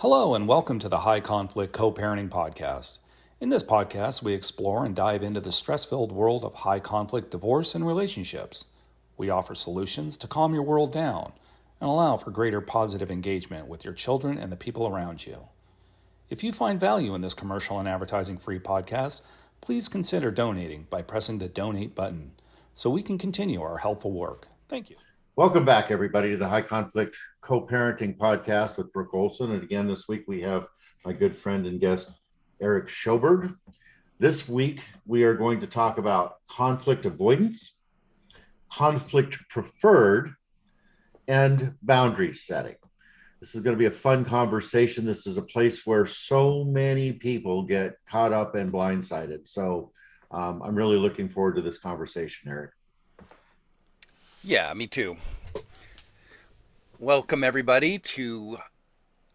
Hello, and welcome to the High Conflict Co-Parenting Podcast. In this podcast, we explore and dive into the stress-filled world of high conflict divorce and relationships. We offer solutions to calm your world down and allow for greater positive engagement with your children and the people around you. If you find value in this commercial and advertising-free podcast, please consider donating by pressing the donate button so we can continue our helpful work. Thank you. Welcome back, everybody, to the High Conflict Co-Parenting Podcast with Brook Olson. And again, this week we have my good friend and guest, Eric Sjoberg. This week, we are going to talk about conflict avoidance, conflict preferred, and boundary setting. This is going to be a fun conversation. This is a place where so many people get caught up and blindsided. So I'm really looking forward to this conversation, Eric. Yeah, me too. Welcome, everybody, to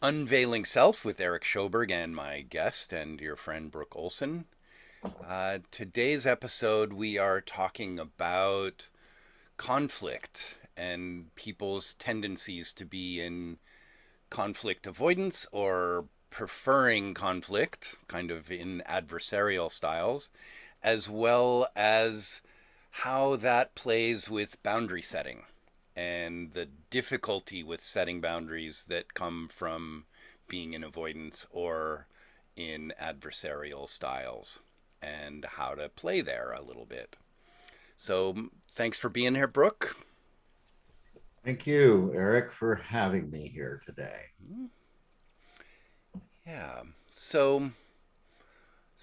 Unveiling Self with Eric Sjoberg and my guest and your friend, Brook Olson. Today's episode, we are talking about conflict and people's tendencies to be in conflict avoidance or preferring conflict, kind of in adversarial styles, as well as how that plays with boundary setting and the difficulty with setting boundaries that come from being in avoidance or in adversarial styles and how to play there a little bit. So thanks for being here, Brook. Thank you, Eric, for having me here today. Yeah. So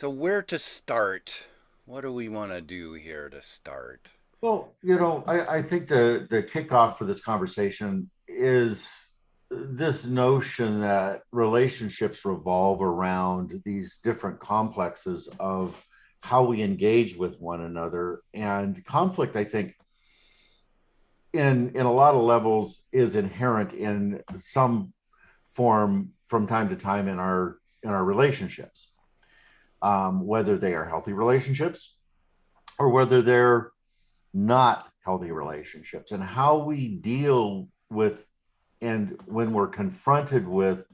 where to start? What do we want to do here to start? Well, I think the kickoff for this conversation is this notion that relationships revolve around these different complexes of how we engage with one another. And conflict, I think, in a lot of levels is inherent in some form from time to time in our relationships. Whether they are healthy relationships or whether they're not healthy relationships, and how we deal with, and when we're confronted with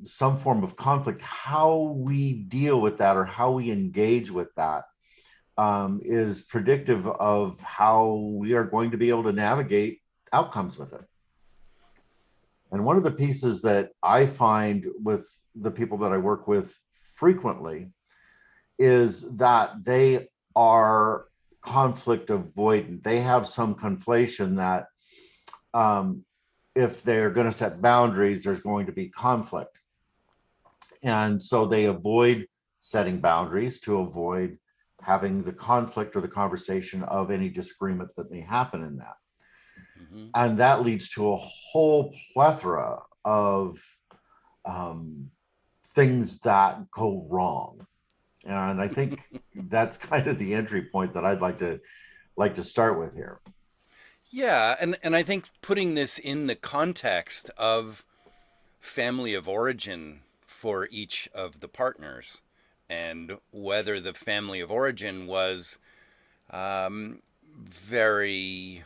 some form of conflict, how we deal with that or how we engage with that is predictive of how we are going to be able to navigate outcomes with it. And one of the pieces that I find with the people that I work with frequently is that they are conflict avoidant. They have some conflation that if they're going to set boundaries, there's going to be conflict. And so they avoid setting boundaries to avoid having the conflict or the conversation of any disagreement that may happen in that. Mm-hmm. And that leads to a whole plethora of things that go wrong. And I think that's kind of the entry point that I'd like to start with here. Yeah, and I think putting this in the context of family of origin for each of the partners, and whether the family of origin was very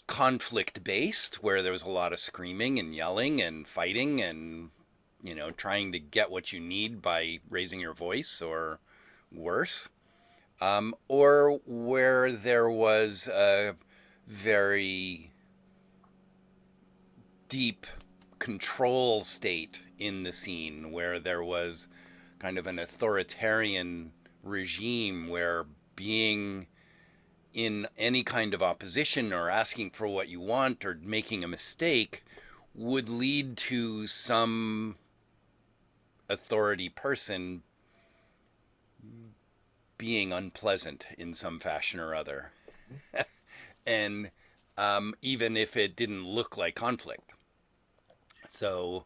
conflict-based, where there was a lot of screaming and yelling and fighting and trying to get what you need by raising your voice or worse, or where there was a very deep control state in the scene, where there was kind of an authoritarian regime where being in any kind of opposition or asking for what you want or making a mistake would lead to some authority person being unpleasant in some fashion or other. And even if it didn't look like conflict. So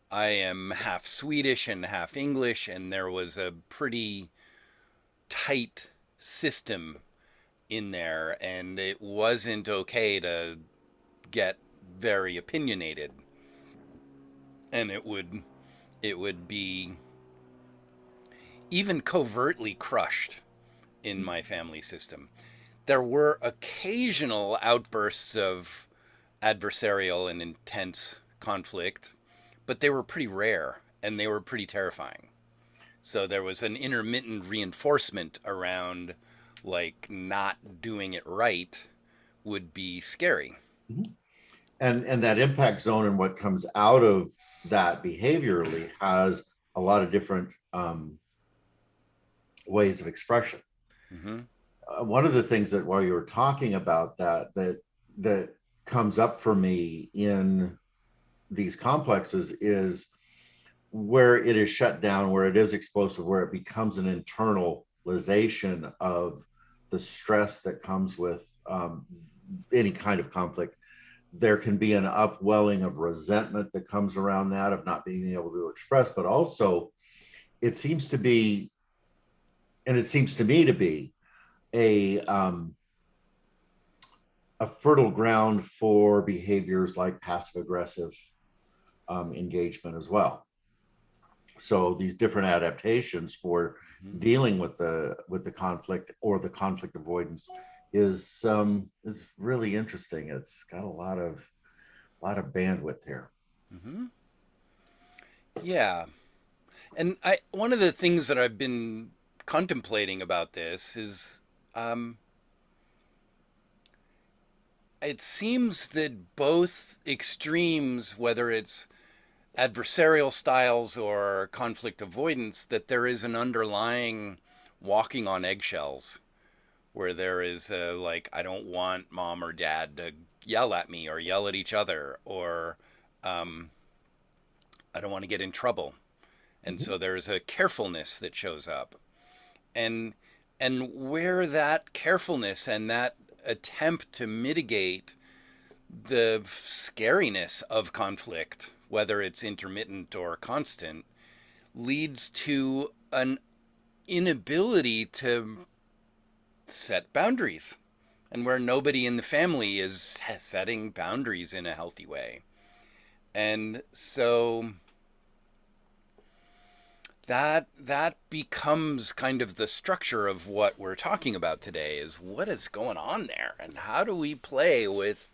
I am half Swedish and half English, and there was a pretty tight system in there, and it wasn't okay to get very opinionated. And it would be even covertly crushed in my family system. There were occasional outbursts of adversarial and intense conflict but they were pretty rare and they were pretty terrifying. So there was an intermittent reinforcement around, like, not doing it right would be scary. Mhm. And that impact zone and what comes out of that behaviorally has a lot of different ways of expression. Mm-hmm. One of the things that while you were talking about that comes up for me in these complexes is where it is shut down, where it is explosive, where it becomes an internalization of the stress that comes with any kind of conflict. There can be an upwelling of resentment that comes around that, of not being able to express, but also it seems to be, and it seems to me to be, a fertile ground for behaviors like passive aggressive engagement as well. So these different adaptations for dealing with the conflict or the conflict avoidance is really interesting. It's got a lot of bandwidth here. Mm-hmm. Yeah. And one of the things that I've been contemplating about this is it seems that both extremes, whether it's adversarial styles or conflict avoidance, that there is an underlying walking on eggshells where there is like, I don't want mom or dad to yell at me or yell at each other, or I don't want to get in trouble. And so there's a carefulness that shows up. And where that carefulness and that attempt to mitigate the scariness of conflict, whether it's intermittent or constant, leads to an inability to set boundaries, and where nobody in the family is setting boundaries in a healthy way. And so that becomes kind of the structure of what we're talking about today, is what is going on there and how do we play with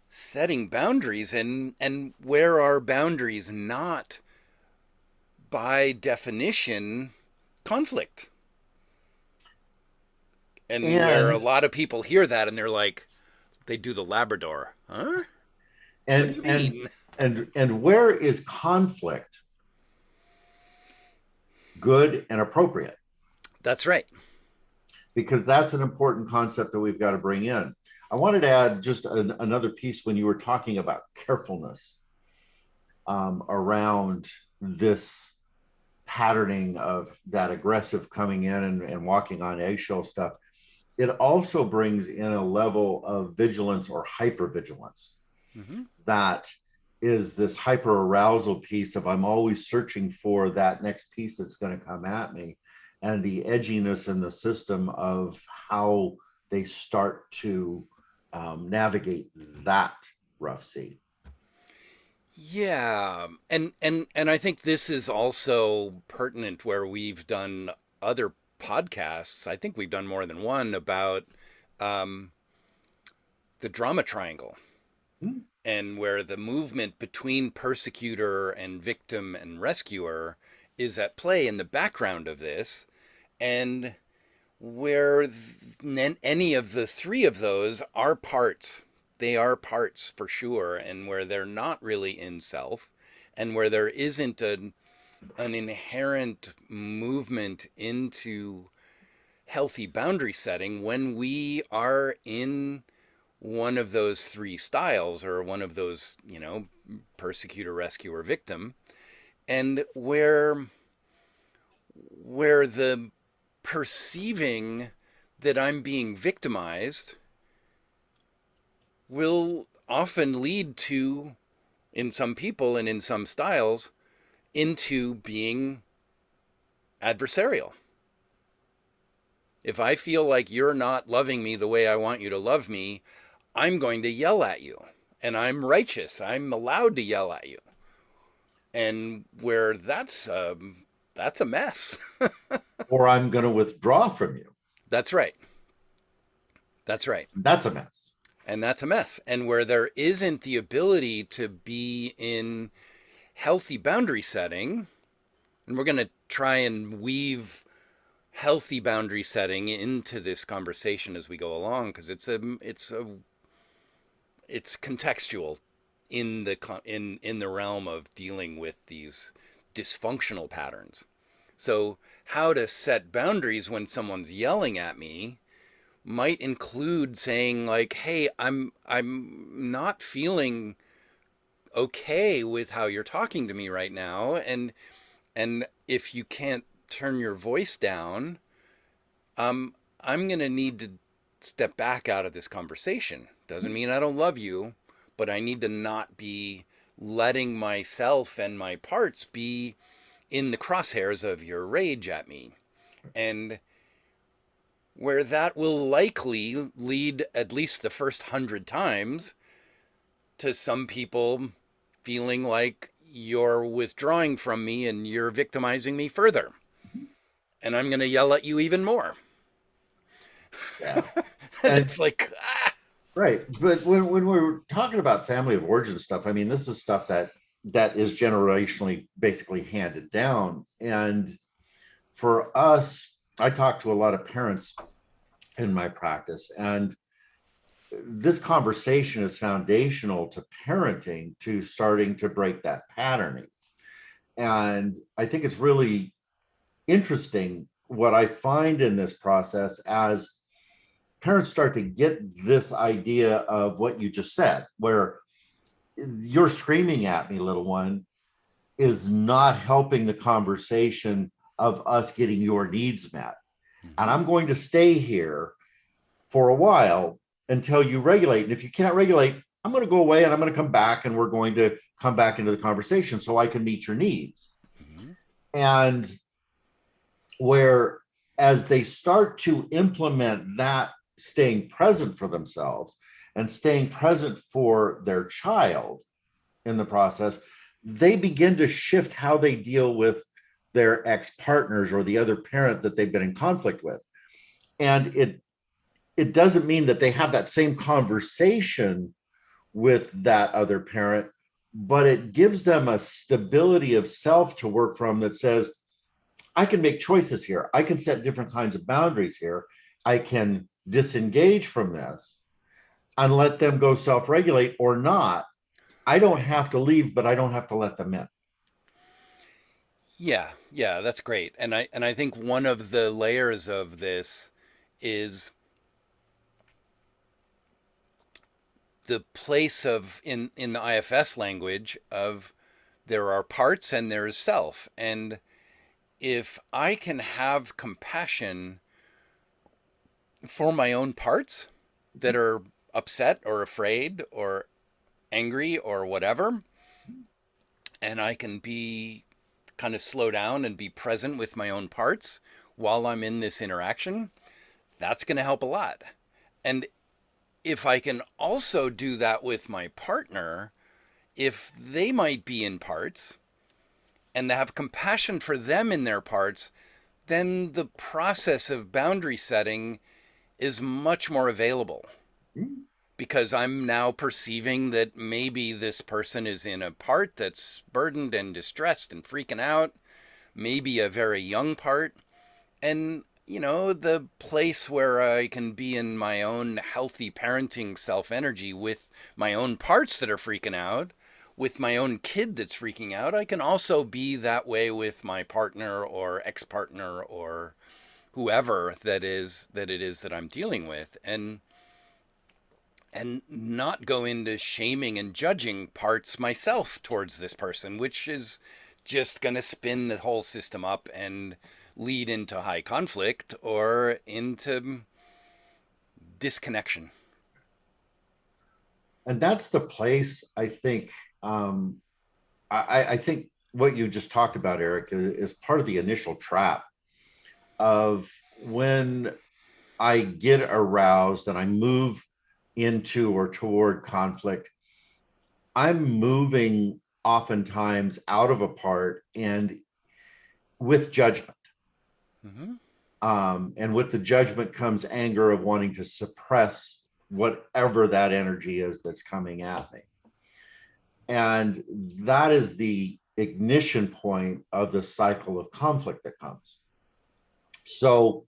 setting boundaries, and where are boundaries not by definition conflict, and where a And lot of people hear that and they're like, they do the Labrador, huh? What do you mean? and where is conflict good and appropriate? That's right. Because that's an important concept that we've got to bring in. I wanted to add just another piece when you were talking about carefulness around this patterning of that aggressive coming in and walking on eggshell stuff. It also brings in a level of vigilance or hypervigilance. Mm-hmm. That is this hyper arousal piece of, I'm always searching for that next piece that's going to come at me, and the edginess in the system of how they start to navigate that rough sea. Yeah, and I think this is also pertinent where we've done other podcasts. I think we've done more than one about the drama triangle. Mm. And where the movement between persecutor and victim and rescuer is at play in the background of this, and where any of the three of those are parts. They are parts for sure, and where they're not really in self, and where there isn't an inherent movement into healthy boundary setting when we are in one of those three styles, or one of those, persecutor, rescuer, victim, and where the perceiving that I'm being victimized will often lead to, in some people and in some styles, into being adversarial. If I feel like you're not loving me the way I want you to love me, I'm going to yell at you. And I'm righteous. I'm allowed to yell at you. And where that's a mess. Or I'm going to withdraw from you. That's right. That's right. That's a mess. And that's a mess. And where there isn't the ability to be in healthy boundary setting, and we're going to try and weave healthy boundary setting into this conversation as we go along, because it's contextual in the realm of dealing with these dysfunctional patterns. So how to set boundaries when someone's yelling at me might include saying like, hey, I'm not feeling okay with how you're talking to me right now, and if you can't turn your voice down, I'm going to need to step back out of this conversation. Doesn't mean I don't love you, but I need to not be letting myself and my parts be in the crosshairs of your rage at me. And where that will likely lead, at least the first 100 times, to some people feeling like you're withdrawing from me and you're victimizing me further. And I'm going to yell at you even more. Yeah. And And it's like, right. But when we're talking about family of origin stuff, I mean, this is stuff that is generationally basically handed down. And for us, I talk to a lot of parents in my practice, and this conversation is foundational to parenting, to starting to break that patterning. And I think it's really interesting what I find in this process as parents start to get this idea of what you just said, where you're screaming at me, little one, is not helping the conversation of us getting your needs met. And I'm going to stay here for a while until you regulate. And if you can't regulate, I'm going to go away and I'm going to come back, and we're going to come back into the conversation so I can meet your needs. mm-hmm. And where as they start to implement that, staying present for themselves and staying present for their child in the process, they begin to shift how they deal with their ex-partners or the other parent that they've been in conflict with. And it doesn't mean that they have that same conversation with that other parent, but it gives them a stability of self to work from that says, I can make choices here. I can set different kinds of boundaries here. I can disengage from this and let them go self-regulate or not. I don't have to leave, but I don't have to let them in. Yeah, that's great. And I think one of the layers of this is the place of in the IFS language of there are parts and there is self. And if I can have compassion for my own parts that are upset or afraid or angry or whatever, and I can be kind of slow down and be present with my own parts while I'm in this interaction, that's going to help a lot. And if I can also do that with my partner, if they might be in parts and have compassion for them in their parts, then the process of boundary setting is much more available. Because I'm now perceiving that maybe this person is in a part that's burdened and distressed and freaking out, maybe a very young part. And, the place where I can be in my own healthy parenting self-energy with my own parts that are freaking out, with my own kid that's freaking out, I can also be that way with my partner or ex-partner or whoever it is that I'm dealing with. And not go into shaming and judging parts myself towards this person, which is just going to spin the whole system up and lead into high conflict or into disconnection. And that's the place, I think, I think what you just talked about, Eric, is part of the initial trap of when I get aroused and I move into or toward conflict, I'm moving oftentimes out of a part and with judgment. Mm-hmm. And with the judgment comes anger of wanting to suppress whatever that energy is that's coming at me. And that is the ignition point of the cycle of conflict that comes. So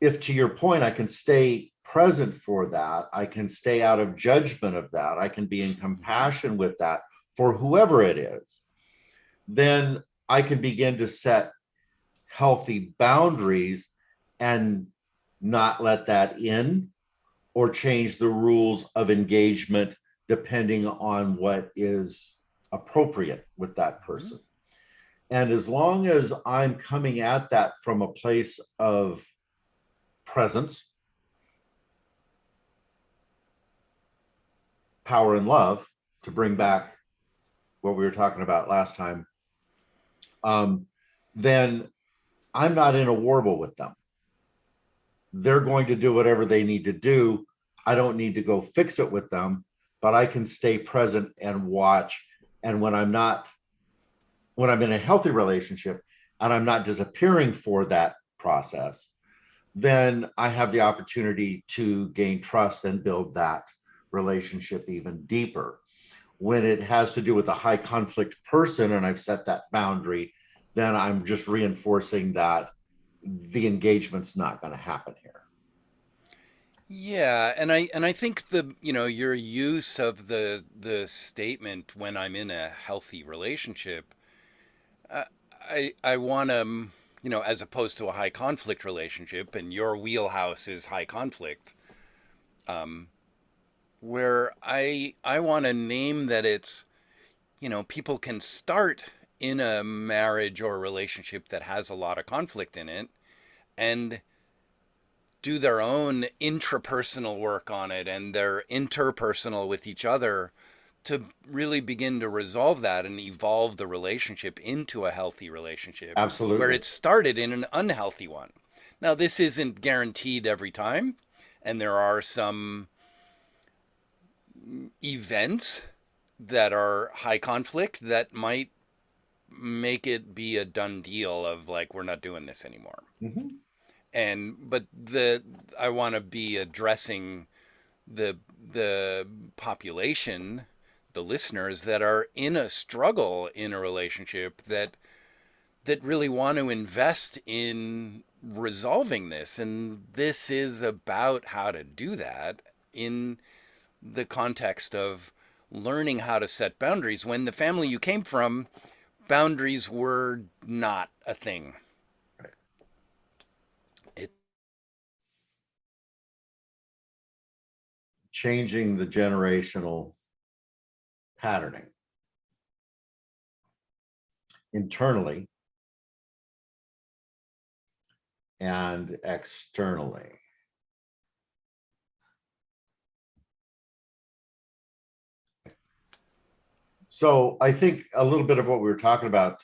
if, to your point, I can stay present for that, I can stay out of judgment of that, I can be in compassion with that for whoever it is, then I can begin to set healthy boundaries and not let that in or change the rules of engagement depending on what is appropriate with that person. And as long as I'm coming at that from a place of presence, power, and love, to bring back what we were talking about last time, then I'm not in a warble with them. They're going to do whatever they need to do. I don't need to go fix it with them, but I can stay present and watch. And when I'm in a healthy relationship and I'm not disappearing for that process, then I have the opportunity to gain trust and build that relationship even deeper. When it has to do with a high conflict person and I've set that boundary, then I'm just reinforcing that the engagement's not going to happen here. Yeah, and I think your use of the statement, when I'm in a healthy relationship, I want to, as opposed to a high conflict relationship, and your wheelhouse is high conflict, where I want to name that it's, people can start in a marriage or a relationship that has a lot of conflict in it and do their own intrapersonal work on it and their interpersonal with each other to really begin to resolve that and evolve the relationship into a healthy relationship. Absolutely. Where it started in an unhealthy one. Now, this isn't guaranteed every time, and there are some events that are high conflict that might make it be a done deal of like, we're not doing this anymore. But I want to be addressing the population, the listeners that are in a struggle in a relationship that really want to invest in resolving this. And this is about how to do that in the context of learning how to set boundaries. When the family you came from, boundaries were not a thing. Changing the generational patterning internally and externally. So I think a little bit of what we were talking about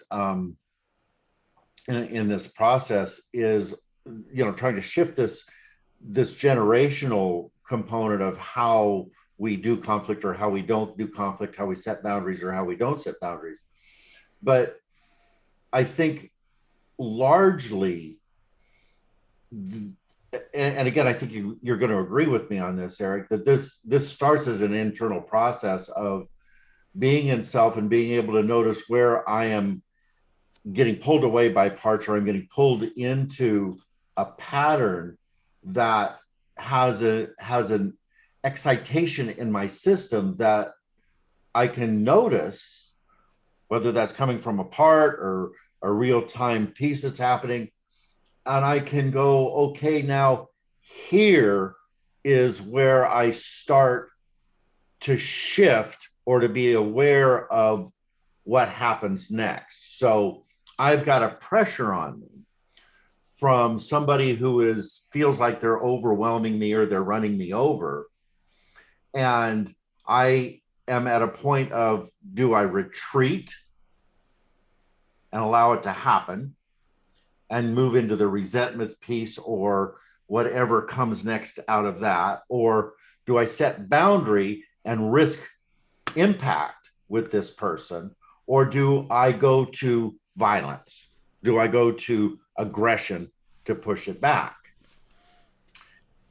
in this process is, trying to shift this generational component of how we do conflict or how we don't do conflict, how we set boundaries or how we don't set boundaries. But I think largely, and again, I think you're going to agree with me on this, Eric, that this starts as an internal process of being in self and being able to notice where I am getting pulled away by parts, or I'm getting pulled into a pattern that has an excitation in my system that I can notice, whether that's coming from a part or a real-time piece that's happening. And I can go, okay, now here is where I start to shift or to be aware of what happens next. So I've got a pressure on me from somebody who feels like they're overwhelming me or they're running me over. And I am at a point of, do I retreat and allow it to happen and move into the resentment piece or whatever comes next out of that? Or do I set boundary and risk impact with this person? Or do I go to violence? Do I go to aggression to push it back?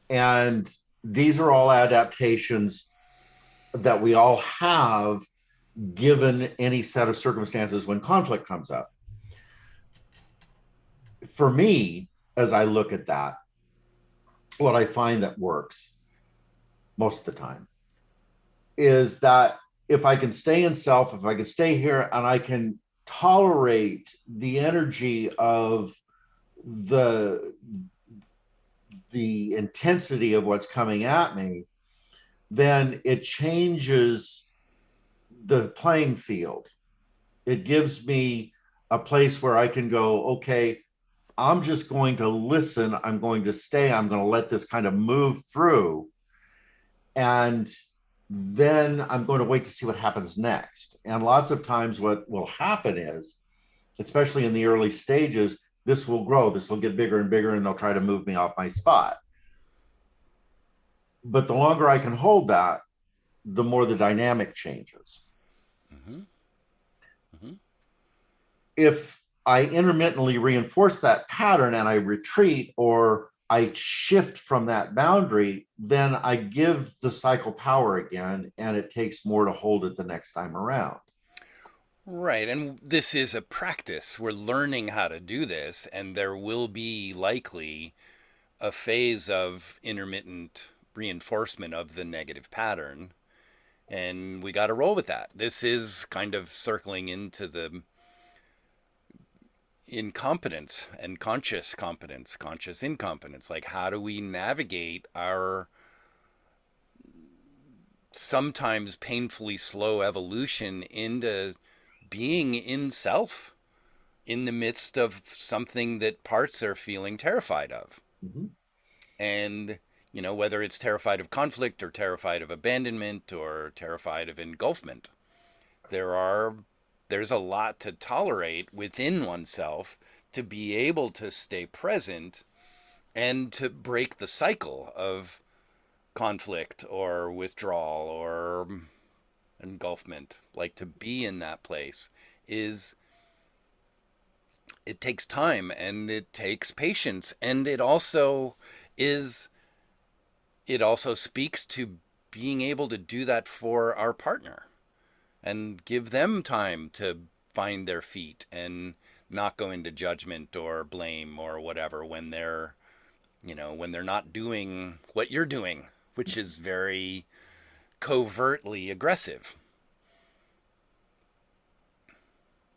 And these are all adaptations that we all have given any set of circumstances when conflict comes up. For me, as I look at that, what I find that works most of the time is that if I can stay in self, if I can stay here and I can tolerate the energy of the intensity of what's coming at me, then it changes the playing field. It gives me a place where I can go, okay, I'm just going to listen. I'm going to stay. I'm going to let this kind of move through. And then I'm going to wait to see what happens next. And lots of times what will happen is, especially in the early stages, this will grow, this will get bigger and bigger, and they'll try to move me off my spot. But the longer I can hold that, the more the dynamic changes. Mm-hmm. Mm-hmm. If I intermittently reinforce that pattern and I retreat or I shift from that boundary, then I give the cycle power again, and it takes more to hold it the next time around. Right. And this is a practice. We're learning how to do this, and there will be likely a phase of intermittent reinforcement of the negative pattern. And we got to roll with that. This is kind of circling into the incompetence and conscious competence, conscious incompetence. Like, how do we navigate our sometimes painfully slow evolution into being in self in the midst of something that parts are feeling terrified of? Mm-hmm. And, you know, whether it's terrified of conflict or terrified of abandonment or terrified of engulfment, there's a lot to tolerate within oneself to be able to stay present and to break the cycle of conflict or withdrawal or engulfment. Like, to be in that place it takes time and it takes patience, and it also speaks to being able to do that for our partner and give them time to find their feet and not go into judgment or blame or whatever when they're not doing what you're doing, which is very covertly aggressive.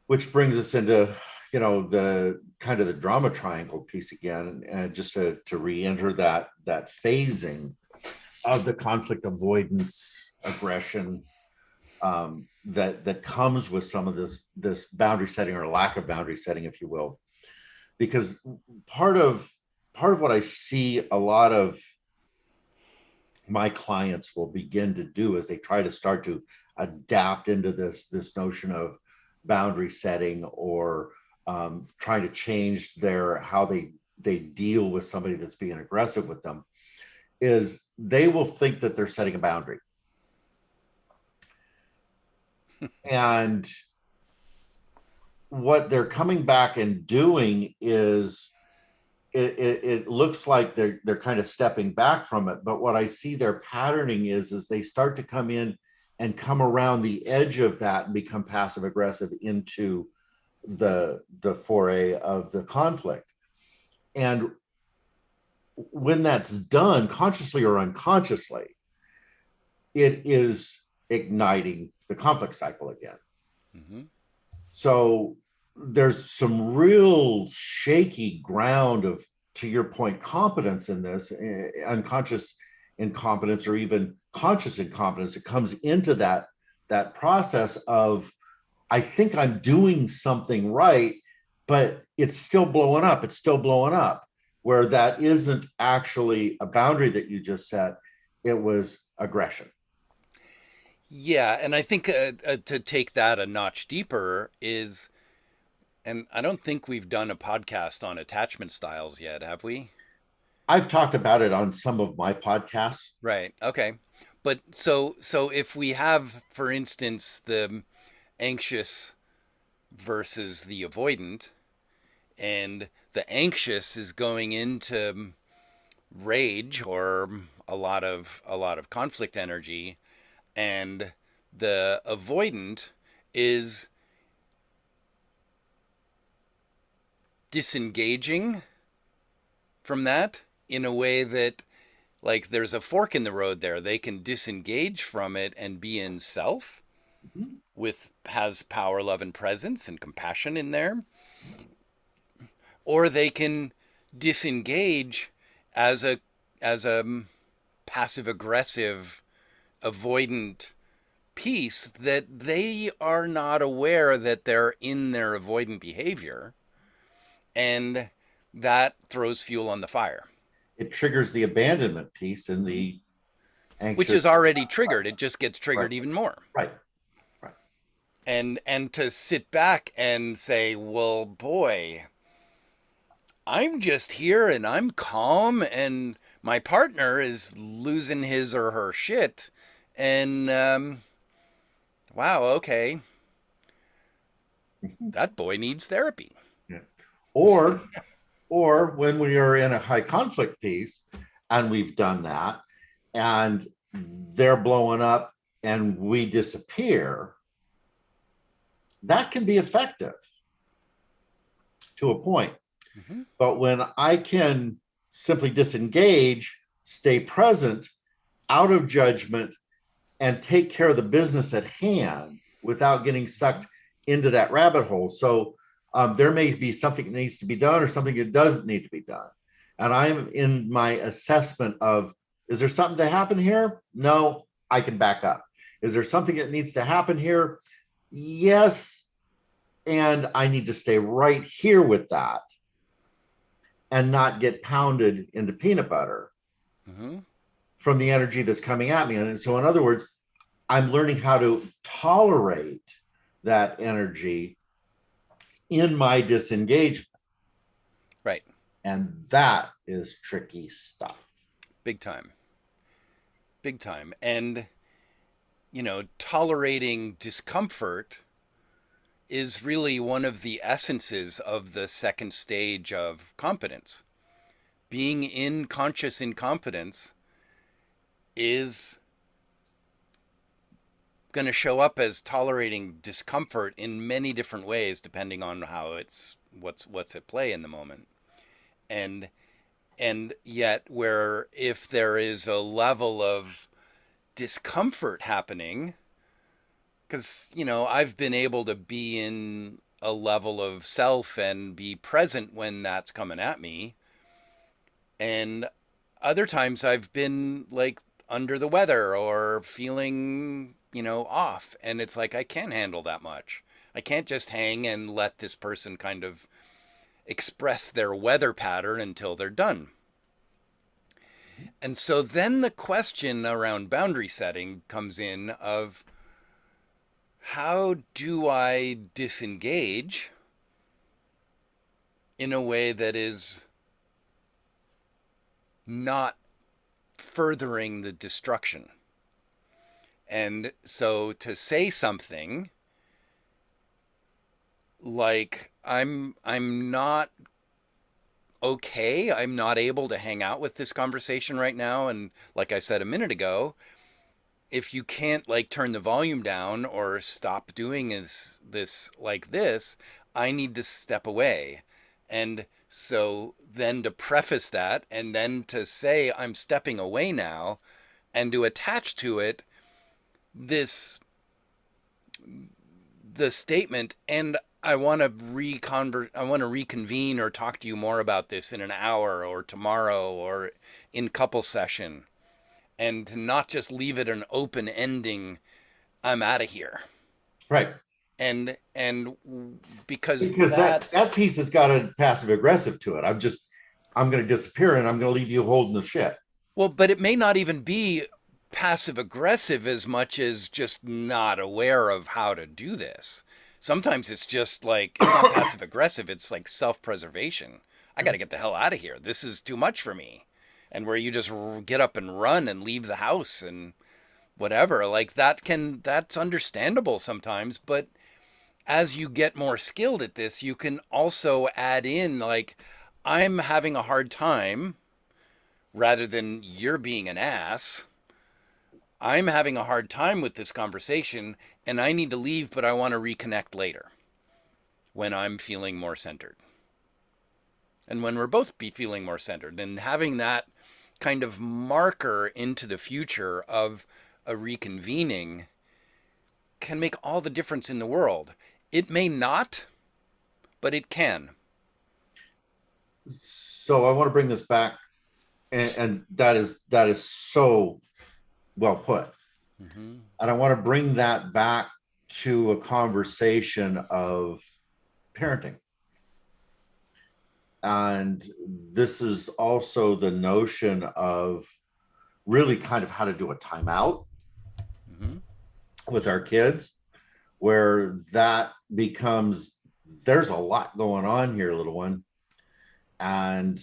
Which brings us into, the kind of the drama triangle piece again, and just to re-enter that phasing of the conflict avoidance, aggression, that comes with some of this boundary setting or lack of boundary setting, if you will. Because part of what I see a lot of my clients will begin to do is they try to start to adapt into this notion of boundary setting, or trying to change how they deal with somebody that's being aggressive with them, is they will think that they're setting a boundary. And what they're coming back and doing is it looks like they're kind of stepping back from it. But what I see their patterning is they start to come in and come around the edge of that and become passive aggressive into the foray of the conflict. And when that's done, consciously or unconsciously, it is igniting the conflict cycle again. Mm-hmm. So there's some real shaky ground of, to your point, competence in this, unconscious incompetence or even conscious incompetence. It comes into that process of, I think I'm doing something right, but it's still blowing up. It's still blowing up, where that isn't actually a boundary that you just set. It was aggression. Yeah, and I think to take that a notch deeper is, and I don't think we've done a podcast on attachment styles yet, have we? I've talked about it on some of my podcasts. Right. Okay. But so if we have, for instance, the anxious versus the avoidant, and the anxious is going into rage or a lot of conflict energy, and The avoidant is disengaging from that in a way that, like, there's a fork in the road there. They can disengage from it and be in self has power, love, and presence and compassion in there. Or they can disengage as a passive aggressive avoidant piece that they are not aware that they're in their avoidant behavior, and that throws fuel on the fire. It triggers the abandonment piece and the anxious, which is already triggered. It just gets triggered right. even more. Right. And to sit back and say, well, boy, I'm just here and I'm calm and my partner is losing his or her shit. And wow, okay. That boy needs therapy. Yeah. Or when we are in a high conflict piece and we've done that and they're blowing up and we disappear, that can be effective to a point. Mm-hmm. But when I can simply disengage, stay present, out of judgment, and take care of the business at hand without getting sucked into that rabbit hole. So there may be something that needs to be done or something that doesn't need to be done. And I'm in my assessment of, is there something to happen here? No, I can back up. Is there something that needs to happen here? Yes. And I need to stay right here with that and not get pounded into peanut butter from the energy that's coming at me. And so in other words, I'm learning how to tolerate that energy in my disengagement. Right. And that is tricky stuff. Big time. Big time. And, tolerating discomfort is really one of the essences of the second stage of competence. Being in conscious incompetence is going to show up as tolerating discomfort in many different ways, depending on how what's at play in the moment. And yet, where if there is a level of discomfort happening, because I've been able to be in a level of self and be present when that's coming at me, and other times I've been like under the weather or feeling off, and it's like I can't handle that much. I can't just hang and let this person kind of express their weather pattern until they're done. And so then the question around boundary setting comes in of, how do I disengage in a way that is not furthering the destruction? And so to say something like, I'm not okay, I'm not able to hang out with this conversation right now, and like I said a minute ago, if you can't like turn the volume down or stop doing this like this, I need to step away. And so then to preface that and then to say I'm stepping away now, and to attach to it the statement, and I want to reconvene or talk to you more about this in an hour or tomorrow or in couple session. And to not just leave it an open ending, I'm out of here. Right. And because that piece has got a passive aggressive to it. I'm going to disappear and I'm going to leave you holding the shit. Well, but it may not even be passive aggressive as much as just not aware of how to do this. Sometimes it's just like, it's not passive aggressive. It's like self-preservation. I got to get the hell out of here. This is too much for me. And where you just get up and run and leave the house and whatever, like that's understandable sometimes. But as you get more skilled at this, you can also add in like, I'm having a hard time, rather than you're being an ass. I'm having a hard time with this conversation and I need to leave, but I want to reconnect later when I'm feeling more centered. And when we're both feeling more centered, and having that kind of marker into the future of a reconvening can make all the difference in the world. It may not, but it can. So I want to bring this back, and that is so well put. Mm-hmm. And I want to bring that back to a conversation of parenting. And this is also the notion of really kind of how to do a timeout Mm-hmm. with our kids, where that becomes, there's a lot going on here, little one. And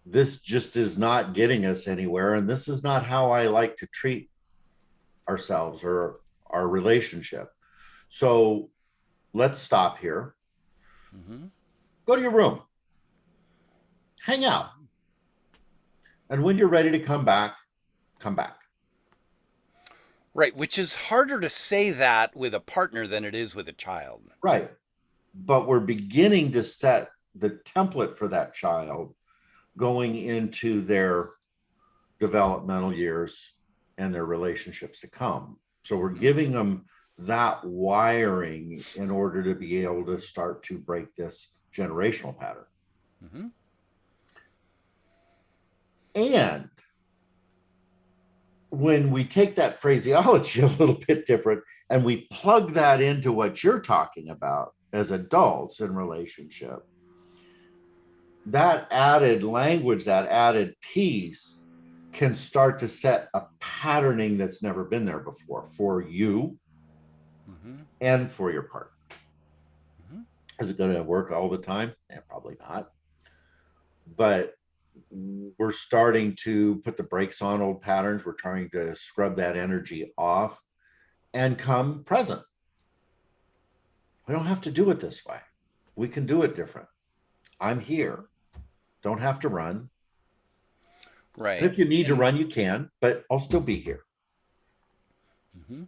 this just is not getting us anywhere. And this is not how I like to treat ourselves or our relationship. So let's stop here. Mm-hmm. Go to your room. Hang out. And when you're ready to come back, come back. Right, which is harder to say that with a partner than it is with a child. Right. But we're beginning to set the template for that child going into their developmental years and their relationships to come. So we're giving them that wiring in order to be able to start to break this generational pattern. Mm-hmm. And when we take that phraseology a little bit different and we plug that into what you're talking about as adults in relationship, that added language, that added piece can start to set a patterning that's never been there before for you Mm-hmm. and for your partner. Mm-hmm. Is it going to work all the time? Yeah, probably not. But we're starting to put the brakes on old patterns. We're trying to scrub that energy off and come present. We don't have to do it this way. We can do it different. I'm here. Don't have to run. Right. And if you need to run, you can, but I'll still be here. Mm-hmm.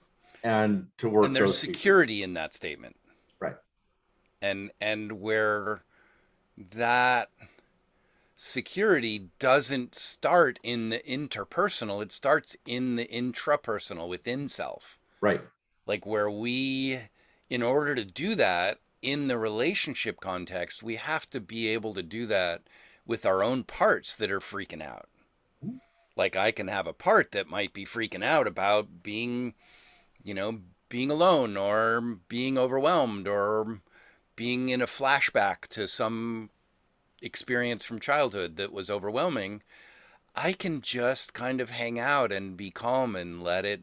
And to work. And there's security in that statement. Right. And where that security doesn't start in the interpersonal, it starts in the intrapersonal within self. Right. Like where we, in order to do that in the relationship context, we have to be able to do that with our own parts that are freaking out. Mm-hmm. Like I can have a part that might be freaking out about being, being alone or being overwhelmed or being in a flashback to some experience from childhood that was overwhelming. I can just kind of hang out and be calm and let it,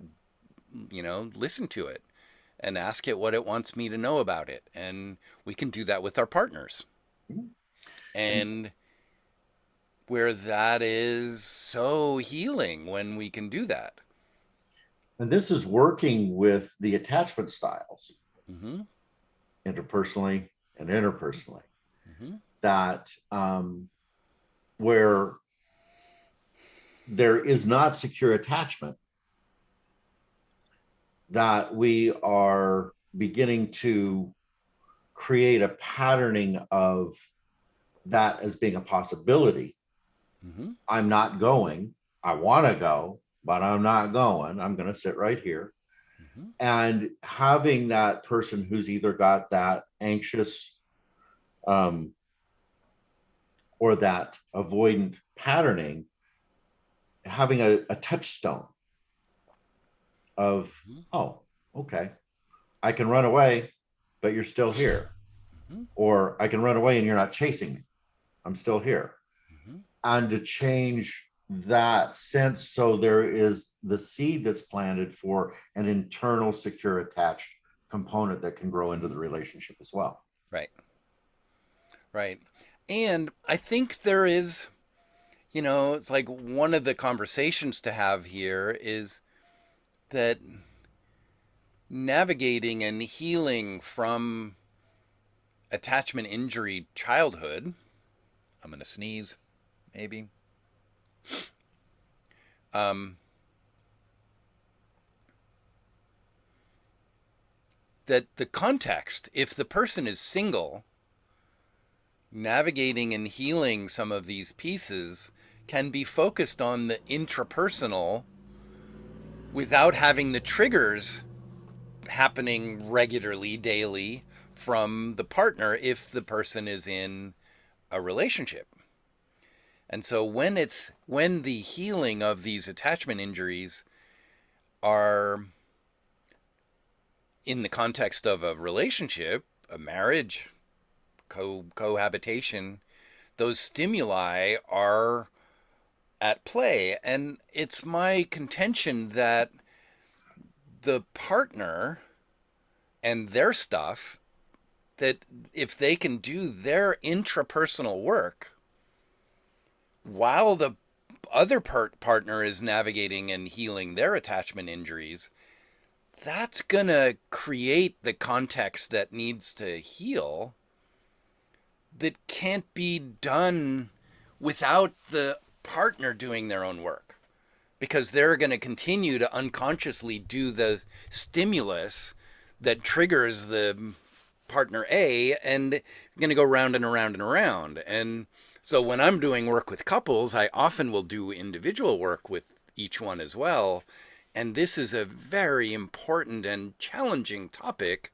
listen to it and ask it what it wants me to know about it. And we can do that with our partners. Mm-hmm. And where that is so healing when we can do that. And this is working with the attachment styles, Mm-hmm. interpersonally and interpersonally, Mm-hmm. that where there is not secure attachment, that we are beginning to create a patterning of that as being a possibility. Mm-hmm. I'm not going. I want to go, but I'm not going. I'm going to sit right here. Mm-hmm. And having that person who's either got that anxious or that avoidant patterning, having a touchstone of, mm-hmm. Oh, okay, I can run away, but you're still here. Mm-hmm. Or I can run away and you're not chasing me. I'm still here. Mm-hmm. And to change that sense so there is the seed that's planted for an internal secure attached component that can grow into the relationship as well. Right. Right. And I think there is, it's like one of the conversations to have here is that navigating and healing from attachment injury childhood, I'm going to sneeze, maybe. that the context, if the person is single, navigating and healing some of these pieces can be focused on the intrapersonal without having the triggers happening regularly, daily, from the partner if the person is in a relationship. And so when the healing of these attachment injuries are in the context of a relationship, a marriage, cohabitation, those stimuli are at play. And it's my contention that the partner and their stuff, that if they can do their intrapersonal work while the other partner is navigating and healing their attachment injuries, that's going to create the context that needs to heal that can't be done without the partner doing their own work, because they're going to continue to unconsciously do the stimulus that triggers the partner A, and going to go round and around and around. And so when I'm doing work with couples, I often will do individual work with each one as well. And this is a very important and challenging topic,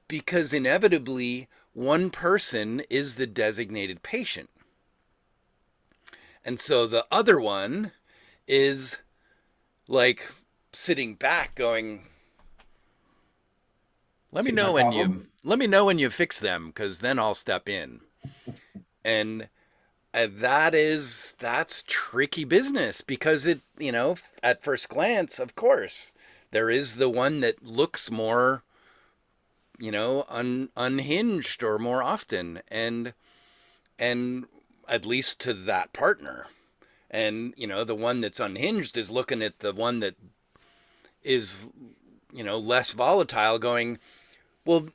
because inevitably one person is the designated patient. And so the other one is like sitting back going, let me know when you fix them, because then I'll step in. And that's tricky business, because it, at first glance, of course, there is the one that looks more, unhinged or more often, and at least to that partner. And, the one that's unhinged is looking at the one that is, less volatile, going, well,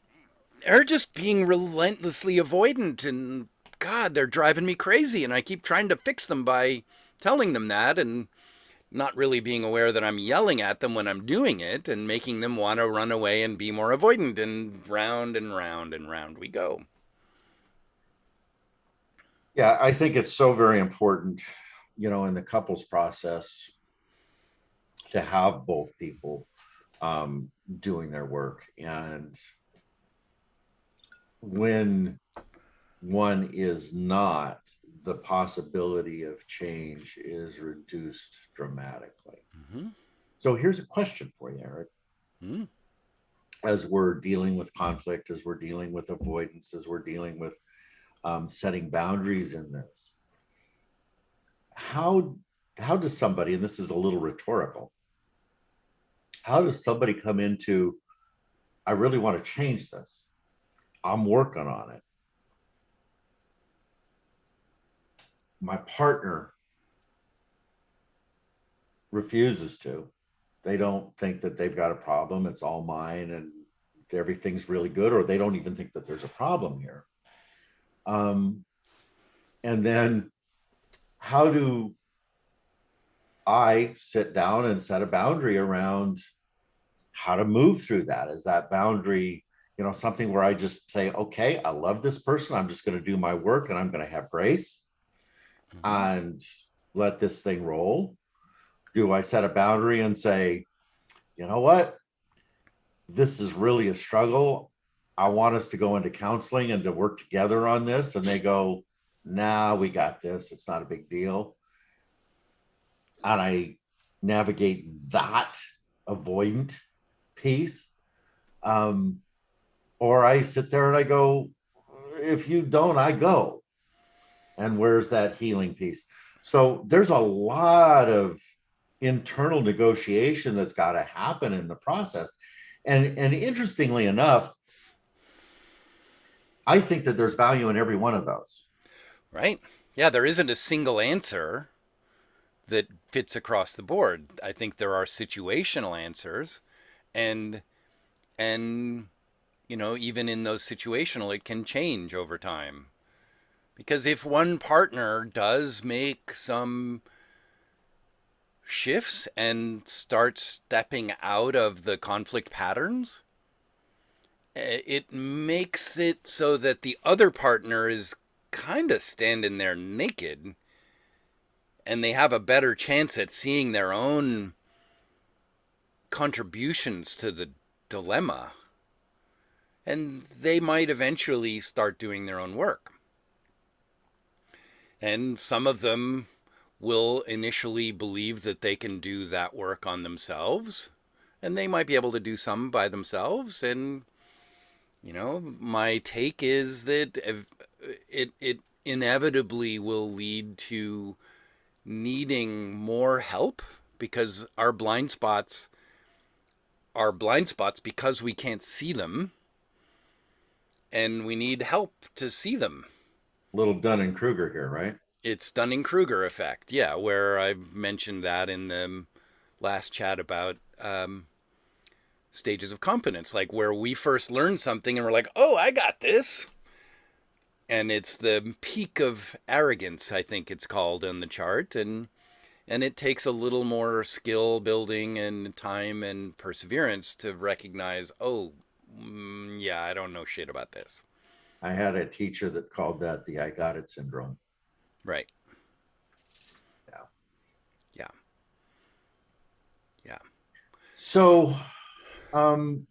they're just being relentlessly avoidant, and God, they're driving me crazy, and I keep trying to fix them by telling them that, and not really being aware that I'm yelling at them when I'm doing it and making them want to run away and be more avoidant, and round and round and round we go. Yeah, I think it's so very important, in the couples process, to have both people doing their work. And when one is not, the possibility of change is reduced dramatically. Mm-hmm. So here's a question for you, Eric. Mm-hmm. As we're dealing with conflict, as we're dealing with avoidance, as we're dealing with setting boundaries in this, how does somebody, and this is a little rhetorical, how does somebody come into, I really want to change this, I'm working on it, my partner refuses to, they don't think that they've got a problem, it's all mine and everything's really good, or they don't even think that there's a problem here. And then how do I sit down and set a boundary around how to move through that? Is that boundary, something where I just say, okay, I love this person, I'm just going to do my work and I'm going to have grace and let this thing roll? Do I set a boundary and say, you know what, this is really a struggle, I want us to go into counseling and to work together on this? And they go, nah, we got this, it's not a big deal. And I navigate that avoidant piece. Or I sit there and I go, if you don't, I go. And where's that healing piece? So there's a lot of internal negotiation that's got to happen in the process. And interestingly enough, I think that there's value in every one of those. Right. Yeah, there isn't a single answer that fits across the board. I think there are situational answers, and even in those situational, it can change over time. Because if one partner does make some shifts and starts stepping out of the conflict patterns, it makes it so that the other partner is kind of standing there naked, and they have a better chance at seeing their own contributions to the dilemma, and they might eventually start doing their own work. And some of them will initially believe that they can do that work on themselves, and they might be able to do some by themselves. And my take is that it inevitably will lead to needing more help, because our blind spots are blind spots because we can't see them, and we need help to see them. Little Dunning-Kruger here, right? It's Dunning-Kruger effect, yeah, where I mentioned that in the last chat about stages of competence, like where we first learn something and we're like, oh, I got this. And it's the peak of arrogance, I think it's called on the chart. And it takes a little more skill building and time and perseverance to recognize, oh, yeah, I don't know shit about this. I had a teacher that called that the I got it syndrome. Right. Yeah. Yeah. Yeah. So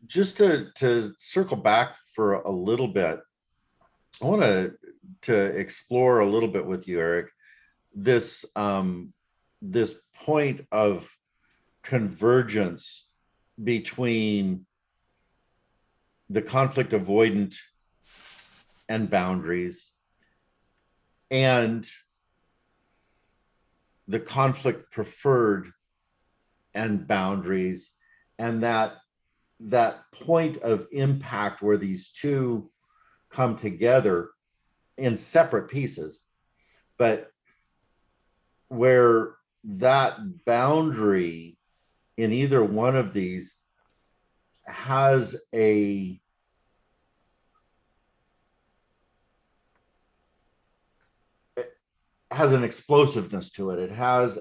just to circle back for a little bit, I want to explore a little bit with you, Eric, this this point of convergence between the conflict avoidant and boundaries and the conflict preferred and boundaries, and that point of impact where these two come together in separate pieces, but where that boundary in either one of these has an explosiveness to it.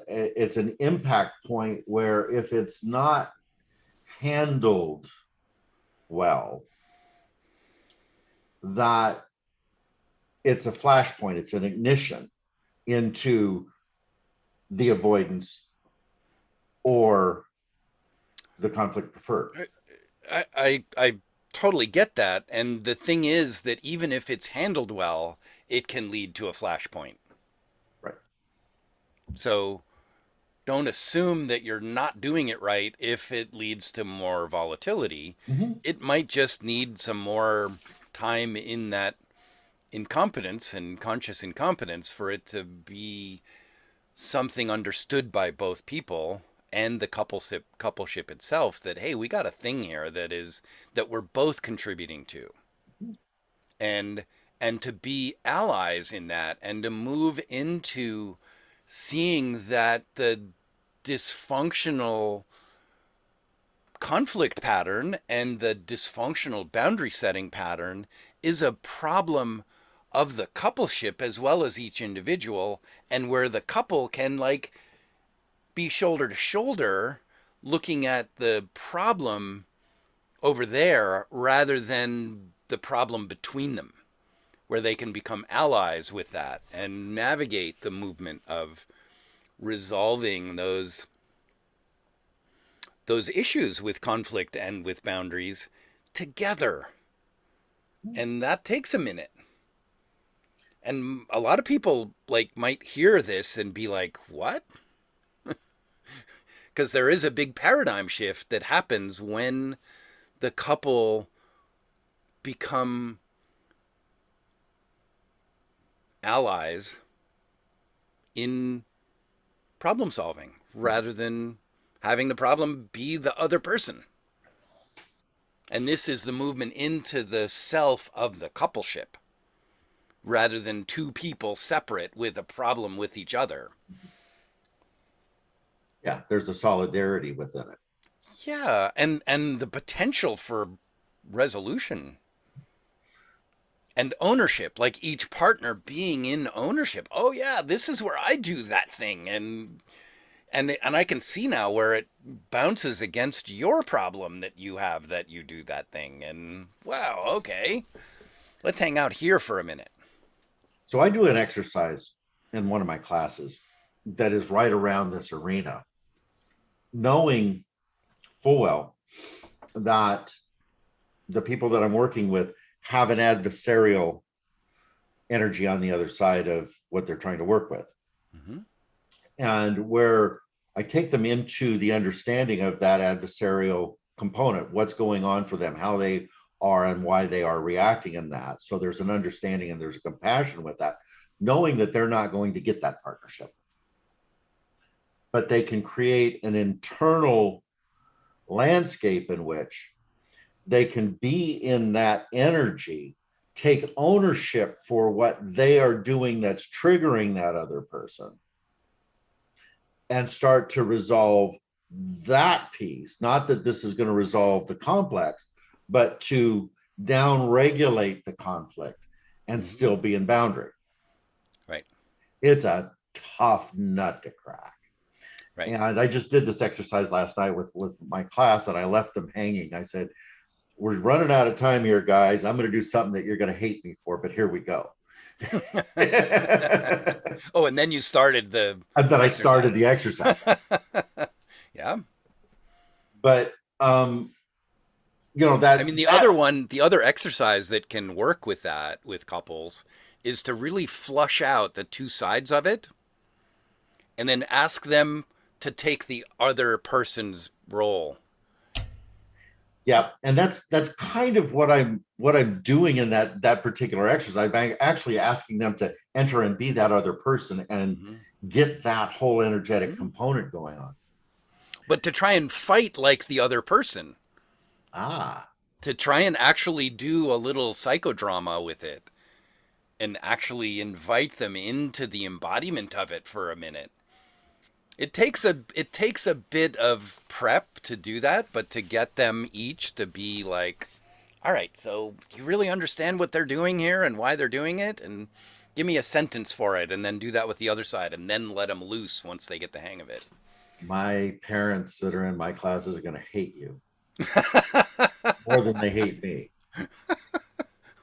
It's an impact point where if it's not handled well, that it's a flashpoint, it's an ignition into the avoidance or the conflict preferred. I totally get that. And the thing is that even if it's handled well, it can lead to a flashpoint. Right. So don't assume that you're not doing it right if it leads to more volatility. Mm-hmm. It might just need some more time in that incompetence and conscious incompetence for it to be something understood by both people and the coupleship itself, that, hey, we got a thing here that we're both contributing to. And to be allies in that, and to move into seeing that the dysfunctional conflict pattern and the dysfunctional boundary setting pattern is a problem of the coupleship as well as each individual, and where the couple can be shoulder to shoulder looking at the problem over there rather than the problem between them, where they can become allies with that and navigate the movement of resolving those issues with conflict and with boundaries together. And that takes a minute. And a lot of people might hear this and be like, what? Because there is a big paradigm shift that happens when the couple become allies in problem solving rather than having the problem be the other person. And this is the movement into the self of the coupleship rather than two people separate with a problem with each other. Yeah, there's a solidarity within it. Yeah, and the potential for resolution and ownership, like each partner being in ownership. Oh yeah, this is where I do that thing, and And I can see now where it bounces against your problem that you have, that you do that thing. And wow, okay, let's hang out here for a minute. So I do an exercise in one of my classes that is right around this arena, knowing full well that the people that I'm working with have an adversarial energy on the other side of what they're trying to work with. Mm-hmm. And where I take them into the understanding of that adversarial component, what's going on for them, how they are and why they are reacting in that. So there's an understanding and there's a compassion with that, knowing that they're not going to get that partnership, but they can create an internal landscape in which they can be in that energy, take ownership for what they are doing that's triggering that other person, and start to resolve that piece. Not that this is going to resolve the complex, but to down regulate the conflict and still be in boundary. Right. It's a tough nut to crack. Right. And I just did this exercise last night with my class, and I left them hanging. I said, we're running out of time here, guys. I'm going to do something that you're going to hate me for, but here we go. Oh, and then you started the And then I started the exercise. Yeah. But that, I mean, the other exercise that can work with that with couples is to really flush out the two sides of it and then ask them to take the other person's role. Yeah, and that's kind of what I'm doing in that particular exercise. I'm actually asking them to enter and be that other person and get that whole energetic component going on. But to try and fight like the other person. To try and actually do a little psychodrama with it and actually invite them into the embodiment of it for a minute. It takes a bit of prep to do that, but to get them each to be like, all right, so you really understand what they're doing here and why they're doing it, and give me a sentence for it, and then do that with the other side, and then let them loose once they get the hang of it. My parents that are in my classes are going to hate you more than they hate me.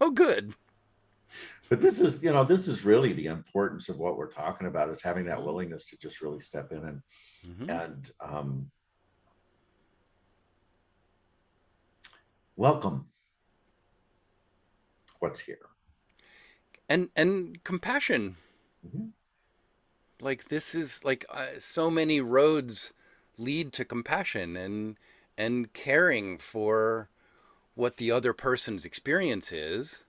Oh, good. But this is really the importance of what we're talking about, is having that willingness to just really step in and welcome what's here. And compassion. Like, this is like so many roads lead to compassion and caring for what the other person's experience is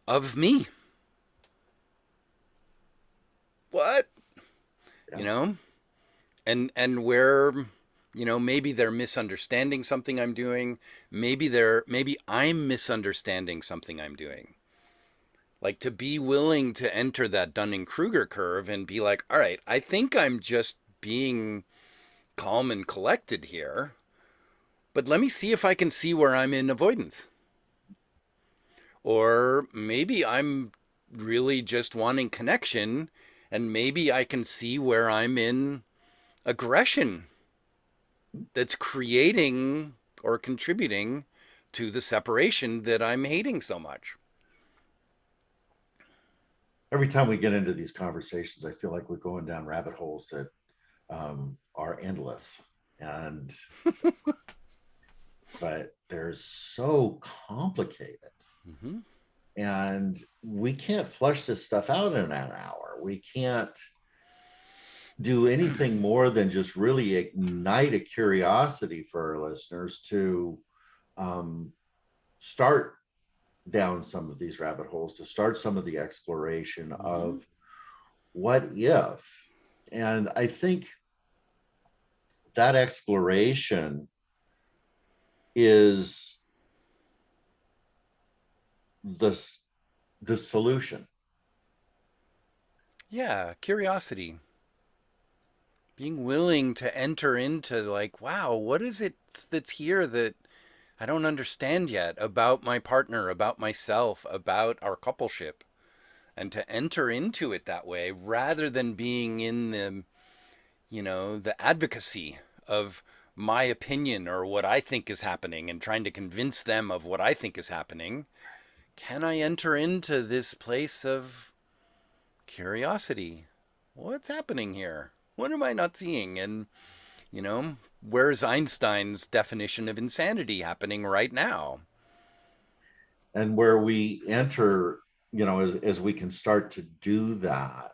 of me. What? Yeah. And where, maybe they're misunderstanding something I'm doing. Maybe I'm misunderstanding something I'm doing. Like, to be willing to enter that Dunning-Kruger curve and be like, all right, I think I'm just being calm and collected here, but let me see if I can see where I'm in avoidance. Or maybe I'm really just wanting connection, and maybe I can see where I'm in aggression that's creating or contributing to the separation that I'm hating so much. Every time we get into these conversations, I feel like we're going down rabbit holes that are endless, but they're so complicated. And we can't flush this stuff out in an hour. We can't do anything more than just really ignite a curiosity for our listeners to start down some of these rabbit holes, to start some of the exploration of what if. And I think that exploration is the solution. Yeah, curiosity. Being willing to enter into, like, wow, what is it that's here that I don't understand yet about my partner, about myself, about our coupleship, and to enter into it that way rather than being in the, the advocacy of my opinion or what I think is happening and trying to convince them of what I think is happening, can I enter into this place of curiosity? What's happening here? What am I not seeing? And, where's Einstein's definition of insanity happening right now? And where we enter, as we can start to do that,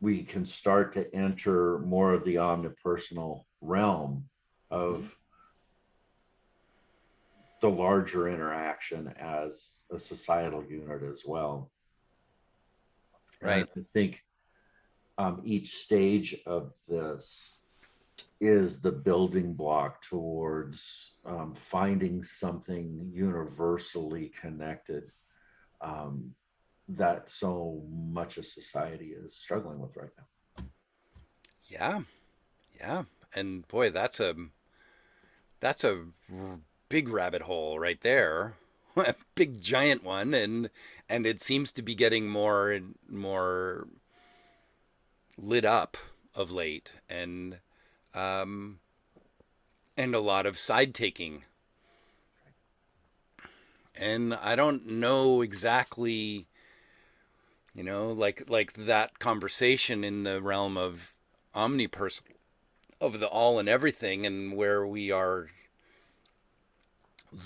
we can start to enter more of the omnipersonal realm of Mm-hmm. the larger interaction as a societal unit as well. And Right. I think each stage of this is the building block towards finding something universally connected that so much of society is struggling with right now. Yeah. Yeah. And boy, that's a big rabbit hole right there. A big giant one, and it seems to be getting more and more lit up of late, um and a lot of side taking. And I don't know exactly, like that conversation in the realm of omniperson, of the all and everything, and where we are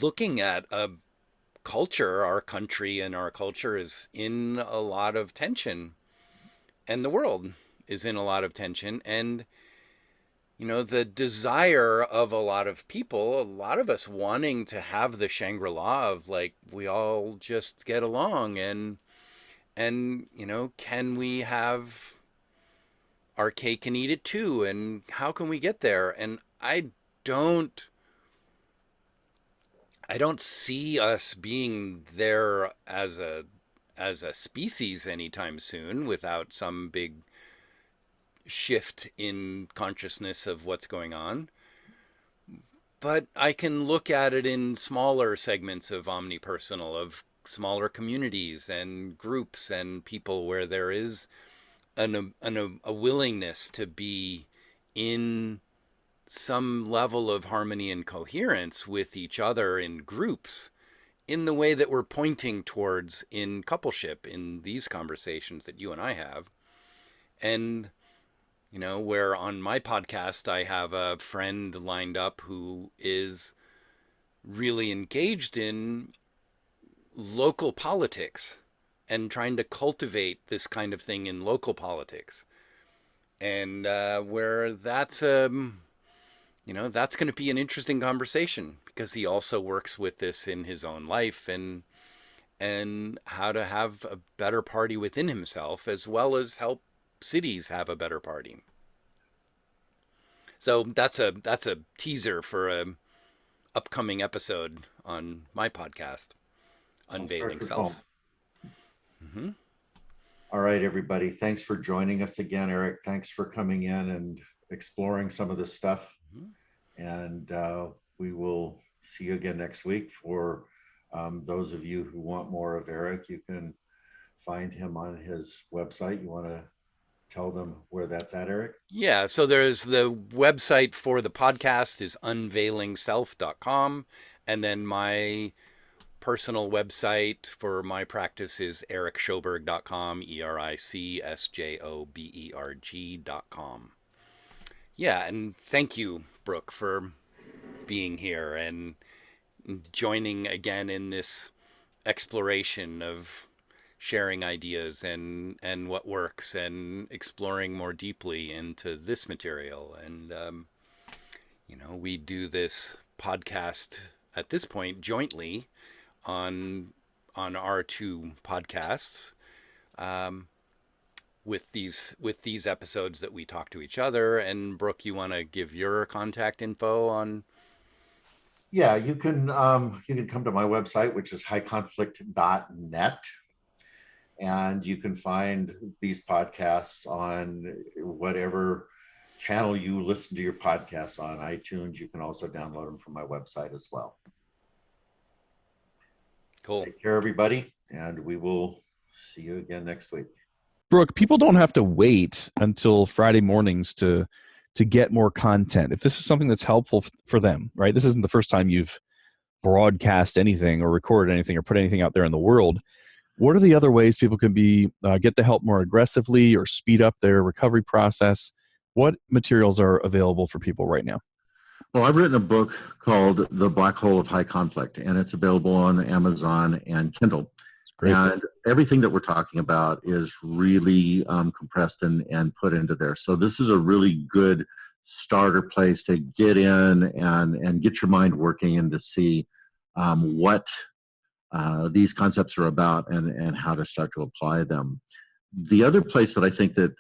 looking at a culture, our country and our culture is in a lot of tension, and the world is in a lot of tension. And, the desire of a lot of people, a lot of us wanting to have the Shangri-La of like, we all just get along and, can we have our cake and eat it too? And how can we get there? And don't I don't see us being there as a species anytime soon without some big shift in consciousness of what's going on. But I can look at it in smaller segments of omnipersonal, of smaller communities and groups and people where there is a willingness to be in some level of harmony and coherence with each other in groups in the way that we're pointing towards in coupleship in these conversations that you and I have. And, where on my podcast, I have a friend lined up who is really engaged in local politics and trying to cultivate this kind of thing in local politics. And where that's going to be an interesting conversation because he also works with this in his own life and how to have a better party within himself as well as help cities have a better party. So that's a teaser for a upcoming episode on my podcast, I'll start Unveiling to call. Self. Mm-hmm. All right, everybody. Thanks for joining us again, Eric. Thanks for coming in and exploring some of this stuff. Mm-hmm. And we will see you again next week. For those of you who want more of Eric, you can find him on his website. You want to tell them where that's at, Eric? Yeah, so there's the website for the podcast is unveilingself.com, and then my personal website for my practice is ericsjoberg.com, ericsjoberg.com. Yeah, and thank you, Brooke, for being here and joining again in this exploration of sharing ideas and what works and exploring more deeply into this material. And, we do this podcast at this point jointly on our two podcasts, um, with these episodes that we talk to each other. And Brooke, you want to give your contact info on? Yeah, you can come to my website, which is highconflict.net, and you can find these podcasts on whatever channel you listen to your podcasts on. iTunes. You can also download them from my website as well. Cool. Take care, everybody, and we will see you again next week. Brooke, people don't have to wait until Friday mornings to get more content. If this is something that's helpful for them, right? This isn't the first time you've broadcast anything or recorded anything or put anything out there in the world. What are the other ways people can get the help more aggressively or speed up their recovery process? What materials are available for people right now? Well, I've written a book called The Black Hole of High Conflict, and it's available on Amazon and Kindle. Great. And everything that we're talking about is really compressed and put into there. So this is a really good starter place to get in and get your mind working and to see what these concepts are about and how to start to apply them. The other place that I think that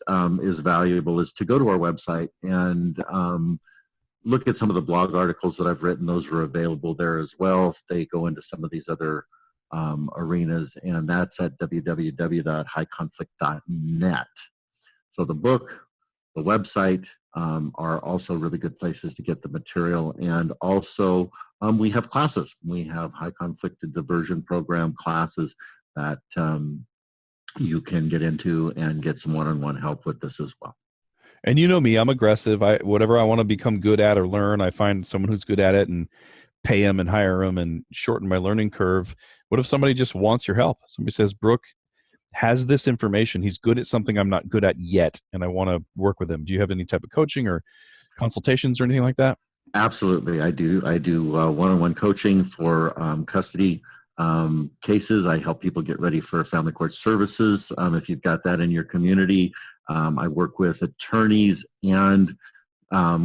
is valuable is to go to our website and look at some of the blog articles that I've written. Those are available there as well. If they go into some of these other arenas, and that's at www.highconflict.net. So the book, the website are also really good places to get the material. And also we have classes. We have high conflict diversion program classes that you can get into and get some one-on-one help with this as well. And you know me, I'm aggressive. Whatever I want to become good at or learn, I find someone who's good at it and pay them and hire them and shorten my learning curve. What if somebody just wants your help? Somebody says, Brooke has this information. He's good at something I'm not good at yet, and I want to work with him. Do you have any type of coaching or consultations or anything like that? Absolutely. I do one-on-one coaching for custody cases. I help people get ready for family court services. If you've got that in your community, I work with attorneys and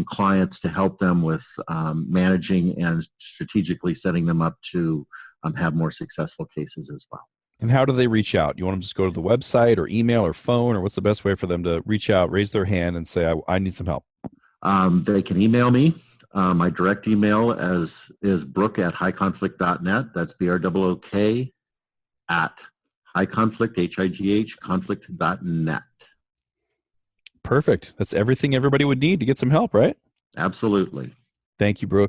clients to help them with managing and strategically setting them up to have more successful cases as well. And how do they reach out? You want them to just go to the website or email or phone, or what's the best way for them to reach out, raise their hand, and say, I need some help? They can email me. My direct email is brooke@highconflict.net. That's BROOK at highconflict, HIGH, conflict.net. Perfect. That's everything everybody would need to get some help, right? Absolutely. Thank you, Brooke.